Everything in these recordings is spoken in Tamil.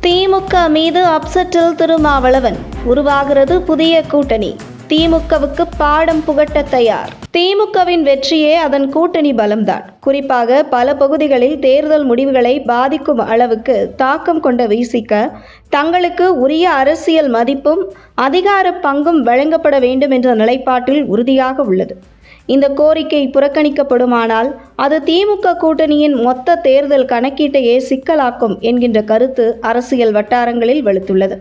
திமுக மீது அப்செட்டில் திருமாவளவன். உருவாகிறது புதிய கூட்டணி. திமுகவுக்கு பாடம் புகட்ட தயார். திமுகவின் வெற்றியே அதன் கூட்டணி பலம்தான். குறிப்பாக பல பகுதிகளில் தேர்தல் முடிவுகளை பாதிக்கும் அளவுக்கு தாக்கம் கொண்ட விசிக தங்களுக்கு உரிய அரசியல் மதிப்பும் அதிகார பங்கும் வழங்கப்பட வேண்டும் என்ற நிலைப்பாட்டில் உறுதியாக உள்ளது. இந்த கோரிக்கை புறக்கணிக்கப்படுமானால் அது திமுக கூட்டணியின் மொத்த தேர்தல் கணக்கீட்டையே சிக்கலாக்கும் என்கின்ற கருத்து அரசியல் வட்டாரங்களில் வலுத்துள்ளது.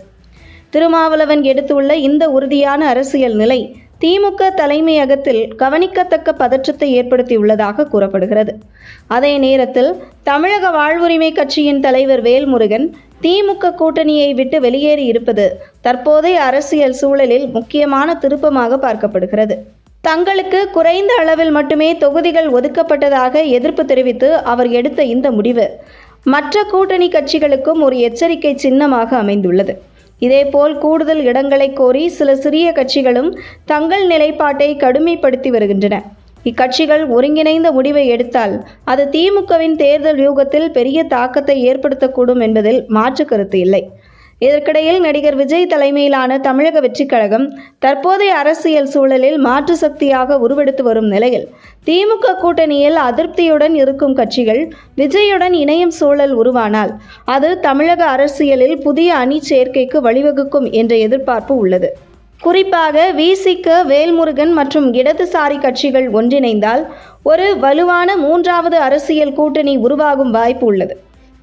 திருமாவளவன் எடுத்துள்ள இந்த உறுதியான அரசியல் நிலை திமுக தலைமையகத்தில் கவனிக்கத்தக்க பதற்றத்தை ஏற்படுத்தியுள்ளதாக கூறப்படுகிறது. அதே நேரத்தில் தமிழக வாழ்வுரிமை கட்சியின் தலைவர் வேல்முருகன் திமுக கூட்டணியை விட்டு வெளியேறி இருப்பது தற்போதைய அரசியல் சூழலில் முக்கியமான திருப்பமாக பார்க்கப்படுகிறது. தங்களுக்கு குறைந்த அளவில் மட்டுமே தொகுதிகள் ஒதுக்கப்பட்டதாக எதிர்ப்பு தெரிவித்து அவர் எடுத்த இந்த முடிவு மற்ற கூட்டணி கட்சிகளுக்கும் ஒரு எச்சரிக்கை சின்னமாக அமைந்துள்ளது. இதேபோல் கூடுதல் இடங்களை கோரி சில சிறிய கட்சிகளும் தங்கள் நிலைப்பாட்டை கடுமைப்படுத்தி வருகின்றன. இக்கட்சிகள் ஒருங்கிணைந்த முடிவை எடுத்தால் அது திமுகவின் தேர்தல் வியூகத்தில் பெரிய தாக்கத்தை ஏற்படுத்தக்கூடும் என்பதில் மாற்று கருத்து இல்லை. இதற்கிடையில் நடிகர் விஜய் தலைமையிலான தமிழக வெற்றிக் கழகம் தற்போதைய அரசியல் சூழலில் மாற்று சக்தியாக உருவெடுத்து வரும் நிலையில் திமுக கூட்டணியில் அதிருப்தியுடன் இருக்கும் கட்சிகள் விஜயுடன் இணையும் சூழல் உருவானால் அது தமிழக அரசியலில் புதிய அணி சேர்க்கைக்கு வழிவகுக்கும் என்ற எதிர்பார்ப்பு உள்ளது. குறிப்பாக விசிக, வேல்முருகன் மற்றும் இடதுசாரி கட்சிகள் ஒன்றிணைந்தால் ஒரு வலுவான மூன்றாவது அரசியல் கூட்டணி உருவாகும் வாய்ப்பு உள்ளது.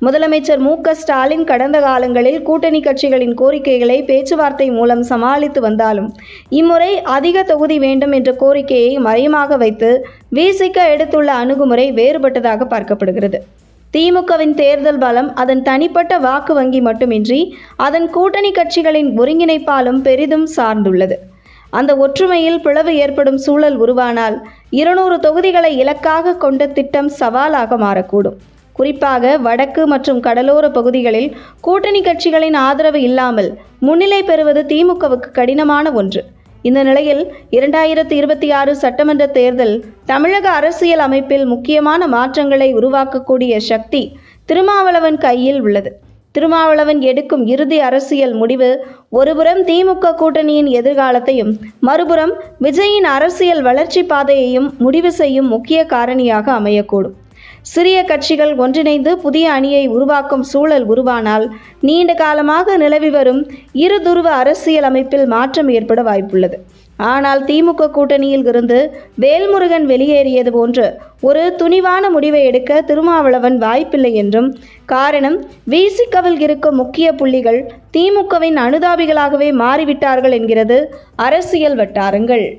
முதலமைச்சர் மு.க. ஸ்டாலின் கடந்த காலங்களில் கூட்டணி கட்சிகளின் கோரிக்கைகளை பேச்சுவார்த்தை மூலம் சமாளித்து வந்தாலும் இம்முறை அதிக தொகுதி வேண்டும் என்ற கோரிக்கையை மையமாக வைத்து விசிக எடுத்துள்ள அணுகுமுறை வேறுபட்டதாக பார்க்கப்படுகிறது. திமுகவின் தேர்தல் பலம் அதன் தனிப்பட்ட வாக்கு வங்கி மட்டுமின்றி அதன் கூட்டணி கட்சிகளின் ஒருங்கிணைப்பாலும் பெரிதும் சார்ந்துள்ளது. அந்த ஒற்றுமையில் பிளவு ஏற்படும் சூழல் உருவானால் 200 தொகுதிகளை இலக்காக கொண்ட திட்டம் சவாலாக மாறக்கூடும். குறிப்பாக வடக்கு மற்றும் கடலோர பகுதிகளில் கூட்டணி கட்சிகளின் ஆதரவு இல்லாமல் முன்னிலை பெறுவது திமுகவுக்கு கடினமான ஒன்று. இந்த நிலையில் 2026 சட்டமன்ற தேர்தல் தமிழக அரசியல் அமைப்பில் முக்கியமான மாற்றங்களை உருவாக்கக்கூடிய சக்தி திருமாவளவன் கையில் உள்ளது. திருமாவளவன் எடுக்கும் இறுதி அரசியல் முடிவு ஒருபுறம் திமுக கூட்டணியின் எதிர்காலத்தையும் மறுபுறம் விஜயின் அரசியல் வளர்ச்சி பாதையையும் முடிவு செய்யும் முக்கிய காரணியாக அமையக்கூடும். சிறிய கட்சிகள் ஒன்றிணைந்து புதிய அணியை உருவாக்கும் சூழல் உருவானால் நீண்ட காலமாக நிலவி வரும் இருதுருவ அரசியல் அமைப்பில் மாற்றம் ஏற்பட வாய்ப்புள்ளது. ஆனால் திமுக கூட்டணியில் இருந்து வேல்முருகன் வெளியேறியது போன்று ஒரு துணிவான முடிவை எடுக்க திருமாவளவன் வாய்ப்பில்லை என்றும், காரணம் விசிகவில் இருக்கும் முக்கிய புள்ளிகள் திமுகவின் அனுதாபிகளாகவே மாறிவிட்டார்கள் என்கிறது அரசியல் வட்டாரங்கள்.